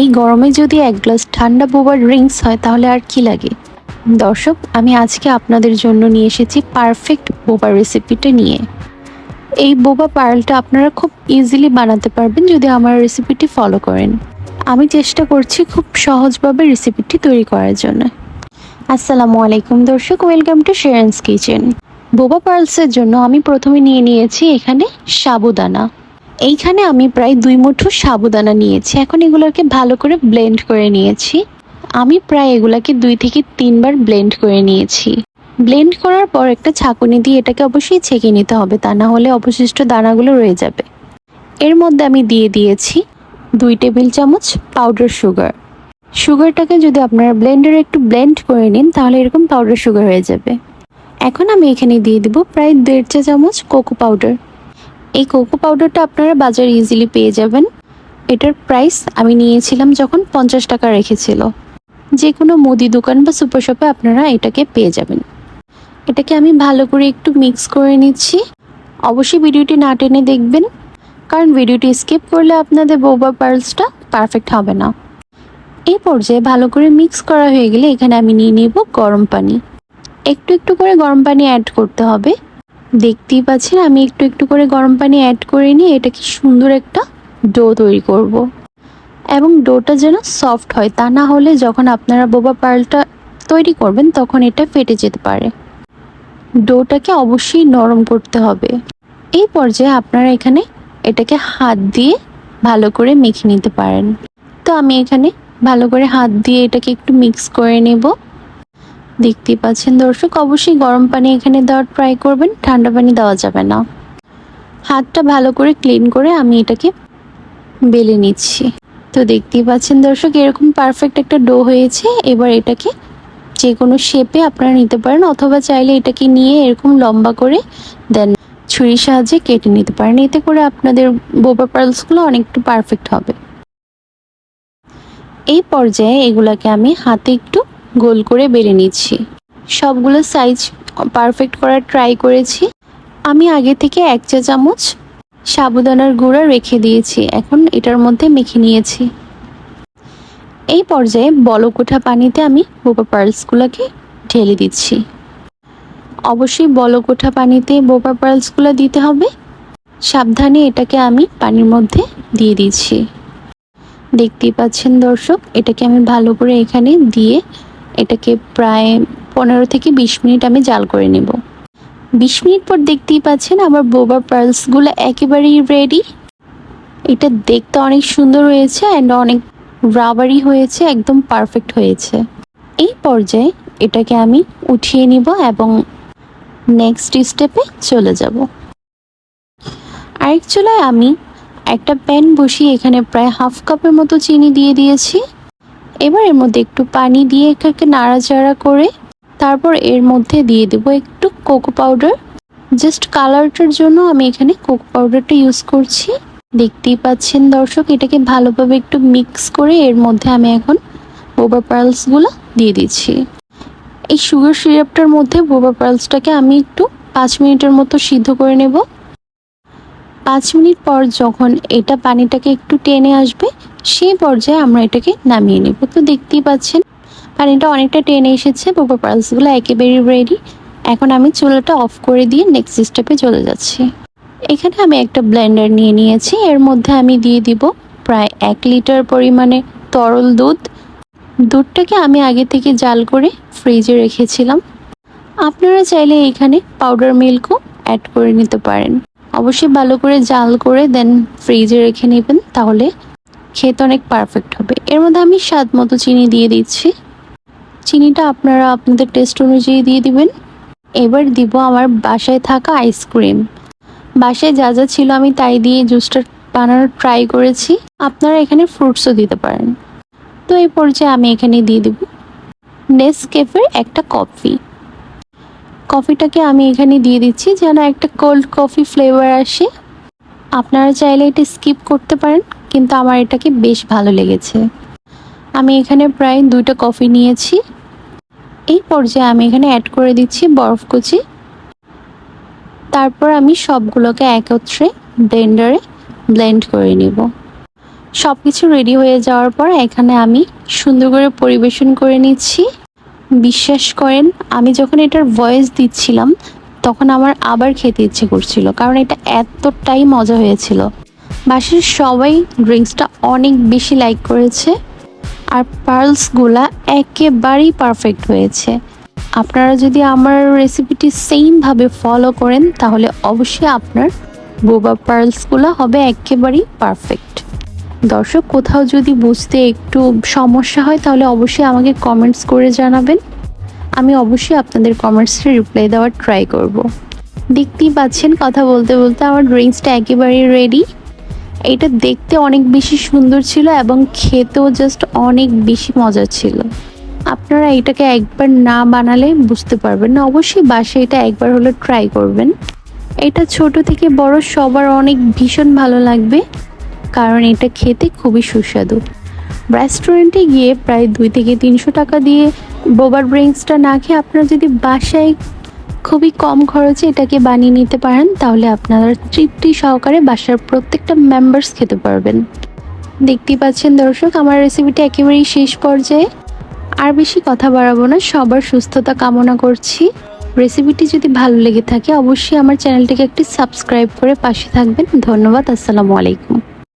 এই গরমে যদি এক গ্লাস ঠান্ডা বোবা ড্রিঙ্কস হয় তাহলে আর কি লাগে। দর্শক, আমি আজকে আপনাদের জন্য নিয়ে এসেছি পারফেক্ট বোবা রেসিপিটা নিয়ে। এই বোবা পার্লটা আপনারা খুব ইজিলি বানাতে পারবেন যদি আমার রেসিপিটি ফলো করেন। আমি চেষ্টা করছি খুব সহজভাবে রেসিপিটি তৈরি করার জন্য। আসসালামু আলাইকুম দর্শক, ওয়েলকাম টু শেরানস কিচেন। বোবা পার্লসের জন্য আমি প্রথমে নিয়েছি এখানে সাবুদানা। এইখানে আমি প্রায় 2 মুঠো সাবুদানা নিয়েছি। এখন এগুলোকে ভালো করে ব্লেন্ড করে নিয়েছি। আমি প্রায় এগুলাকে 2 থেকে 3 বার ব্লেন্ড করে নিয়েছি। ব্লেন্ড করার পর একটা ছাঁকুনি দিয়ে এটাকে অবশ্যই ছেঁকে নিতে হবে, তা না হলে অবশিষ্ট দানাগুলো রয়ে যাবে। এর মধ্যে আমি দিয়ে দিয়েছি 2 টেবিল চামচ পাউডার সুগার। সুগারটাকে যদি আপনারা ব্লেন্ডারে একটু ব্লেন্ড করে নিন তাহলে এরকম পাউডার সুগার হয়ে যাবে। এখন আমি এখানে দিয়ে দিব প্রায় 1.5 চা চামচ কোকো পাউডার। এই কোকো পাউডারটা আপনারা বাজারে ইজিলি পেয়ে যাবেন। এটার প্রাইস আমি নিয়েছিলাম যখন 50 টাকা রেখেছিল। যে কোনো মুদি দোকান বা সুপার শপে আপনারা এটাকে পেয়ে যাবেন। এটাকে আমি ভালো করে একটু মিক্স করে নিচ্ছি। অবশ্যই ভিডিওটি না টেনে দেখবেন, কারণ ভিডিওটি স্কিপ করলে আপনাদের বোবা পার্লসটা পারফেক্ট হবে না। এই পর্যায়ে ভালো করে মিক্স করা হয়ে গেলে এখানে আমি নিয়ে নেব গরম পানি। একটু একটু করে গরম পানি অ্যাড করতে হবে। দেখতেই পাচ্ছেন আমি একটু একটু করে গরম পানি অ্যাড করে নিয়ে এটাকে সুন্দর একটা ডো তৈরি করব। এবং ডোটা যেন সফট হয়, তা না হলে যখন আপনারা বোবা পার্লটা তৈরি করবেন তখন এটা ফেটে যেতে পারে। ডোটাকে অবশ্যই নরম করতে হবে। এই পর্যায়ে আপনারা এখানে এটাকে হাত দিয়ে ভালো করে মেখে নিতে পারেন। তো আমি এখানে ভালো করে হাত দিয়ে এটাকে একটু মিক্স করে নেব। দেখতেই পাচ্ছেন দর্শক, অবশ্যই গরম পানি এখানে দেওয়ার ট্রাই করবেন, ঠান্ডা পানি দেওয়া যাবে না। হাতটা ভালো করে ক্লিন করে আমি এটাকে বেলে নিচ্ছি। তো দেখতেই পাচ্ছেন দর্শক, এরকম পারফেক্ট একটা ডো হয়েছে। এবার এটাকে যে কোনো শেপে আপনারা নিতে পারেন, অথবা চাইলে এটাকে নিয়ে এরকম লম্বা করে দেন ছুরির সাহায্যে কেটে নিতে পারেন। এতে করে আপনাদের বোবা পার্লসগুলো অনেকটু পারফেক্ট হবে। এই পর্যায়ে এগুলাকে আমি হাতে একটু গোল করে বেলে নিচ্ছি। সবগুলো সাইজ পারফেক্ট করার ট্রাই করেছি। আমি আগে থেকে 1 চা চামচ সাবুদানার গুঁড়া রেখে দিয়েছি। এখন এটার মধ্যে মেখে নিয়েছি। এই পর্যায়ে বলক ওঠা পানিতে আমি বোবা পার্লসগুলোকে ঢেলে দিচ্ছি। অবশ্যই বলক ওঠা পানিতে বোবা পার্লসগুলো দিতে হবে। সাবধানে এটাকে আমি পানির মধ্যে দিয়ে দিচ্ছি। দেখতেই পাচ্ছেন দর্শক, এটাকে আমি ভালো করে এখানে দিয়ে এটাকে প্রায় 15 থেকে 20 মিনিট আমি জাল করে নেব। 20 মিনিট পর দেখতেই পাচ্ছেন আমার বোবা পার্লসগুলো একেবারেই রেডি। এটা দেখতে অনেক সুন্দর হয়েছে অ্যান্ড অনেক রাবারি হয়েছে, একদম পারফেক্ট হয়েছে। এই পর্যায়ে এটাকে আমি উঠিয়ে নিব এবং নেক্সট স্টেপে চলে যাব। আরেক চুলায় আমি একটা প্যান বসিয়ে এখানে প্রায় হাফ কাপের মতো চিনি দিয়ে দিয়েছি। এবার এর মধ্যে একটু পানি দিয়ে এটাকে নাড়াচাড়া করে তারপর এর মধ্যে দিয়ে দেব একটু কোকো পাউডার। জাস্ট কালারটার জন্য আমি এখানে কোকো পাউডারটা ইউজ করছি। দেখতেই পাচ্ছেন দর্শক, এটাকে ভালোভাবে একটু মিক্স করে এর মধ্যে আমি এখন বোবা পার্লসগুলো দিয়ে দিচ্ছি। এই সুগার সিরাপটার মধ্যে বোবা পার্লসটাকে আমি একটু 5 মিনিটের মতো সিদ্ধ করে নেব। 5 মিনিট পর যখন এটা পানিটাকে একটু টেনে আসবে সেই পর্যায়ে আমরা এটাকে নামিয়ে নেব। তো দেখতেই পাচ্ছেন পানিটা অনেকটা টেনে এসেছে, বোবা পার্লসগুলো একেবারে রেডি। এখন আমি চুলাটা অফ করে দিয়ে নেক্সট স্টেপে চলে যাচ্ছি। এখানে আমি একটা ব্লেন্ডার নিয়েছি। এর মধ্যে আমি দিয়ে দিব প্রায় 1 লিটার পরিমাণে তরল দুধ। দুধটাকে আমি আগে থেকে জাল করে ফ্রিজে রেখেছিলাম। আপনারা চাইলে এখানে পাউডার মিল্কও অ্যাড করে নিতে পারেন। অবশ্যই ভালো করে জাল করে দেন ফ্রিজে রেখে নেবেন, তাহলে খেতে অনেক পারফেক্ট হবে। এর মধ্যে আমি স্বাদ মতো চিনি দিয়ে দিচ্ছি। চিনিটা আপনারা আপনাদের টেস্ট অনুযায়ী দিয়ে দিবেন। এবার দিব আমার বাসায় থাকা আইসক্রিম। বাসায় যা যা ছিল আমি তাই দিয়ে জুসটা বানানোর ট্রাই করেছি। আপনারা এখানে ফ্রুটসও দিতে পারেন। তো এই পর্যায়ে আমি এখানে দিয়ে দেব নেসক্যাফের একটা কফি। কফিটাকে আমি এখানে দিয়ে দিচ্ছি যেন একটা কোল্ড কফি ফ্লেভার আসে। আপনারা চাইলে এটা স্কিপ করতে পারেন, কিন্তু আমার এটাকে বেশ ভালো লেগেছে। আমি এখানে প্রায় 2টা কফি নিয়েছি। এই পর্যায়ে আমি এখানে অ্যাড করে দিচ্ছি বরফ কুচি। তারপর আমি সবগুলোকে একত্রে ব্লেন্ডারে ব্লেন্ড করে নিব। সব কিছু রেডি হয়ে যাওয়ার পর এখানে আমি সুন্দর করে পরিবেশন করে নিচ্ছি। বিশ্বাস করেন, আমি যখন এটার ভয়েস দিচ্ছিলাম তখন আমার আবার খেতে ইচ্ছে করছিল, কারণ এটা এতটাই মজা হয়েছিল। বাসার সবাই ড্রিঙ্কসটা অনেক বেশি লাইক করেছে, আর পার্লসগুলা একেবারেই পারফেক্ট হয়েছে। আপনারা যদি আমার রেসিপিটি সেমভাবে ফলো করেন তাহলে অবশ্যই আপনার বোবা পার্লসগুলো হবে একেবারেই পারফেক্ট। দর্শক, কোথাও যদি বুঝতে একটু সমস্যা হয় তাহলে অবশ্যই আমাকে কমেন্টস করে জানাবেন। আমি অবশ্যই আপনাদের কমেন্টসে রিপ্লাই দেওয়ার ট্রাই করব। দেখতেই পাচ্ছেন, কথা বলতে বলতে আমার ড্রিঙ্কসটা একেবারেই রেডি। এটা দেখতে অনেক বেশি সুন্দর ছিল এবং খেতেও জাস্ট অনেক বেশি মজা ছিল। আপনারা এটাকে একবার না বানালে বুঝতে পারবেন না, অবশ্যই বাসায় এটা একবার হলে ট্রাই করবেন। এটা ছোট থেকে বড় সবার অনেক ভীষণ ভালো লাগবে, কারণ এটা খেতে খুবই সুস্বাদু। রেস্টুরেন্টে গিয়ে প্রায় 2 থেকে 300 টাকা দিয়ে বোবার ড্রিঙ্কসটা না খেয়ে আপনারা যদি বাসায় খুবই কম খরচে এটাকে বানিয়ে নিতে পারেন তাহলে আপনারা তৃপ্তি সহকারে বাসার প্রত্যেকটা মেম্বার্স খেতে পারবেন। দেখতেই পাচ্ছেন দর্শক, আমার রেসিপিটা একেবারেই শেষ পর্যায়ে। আর বেশি কথা বাড়াবো না, সবার সুস্থতা কামনা করছি। রেসিপিটি যদি ভালো লেগে থাকে অবশ্যই আমার চ্যানেলটিকে একটি সাবস্ক্রাইব করে পাশে থাকবেন। ধন্যবাদ। আসসালামু আলাইকুম।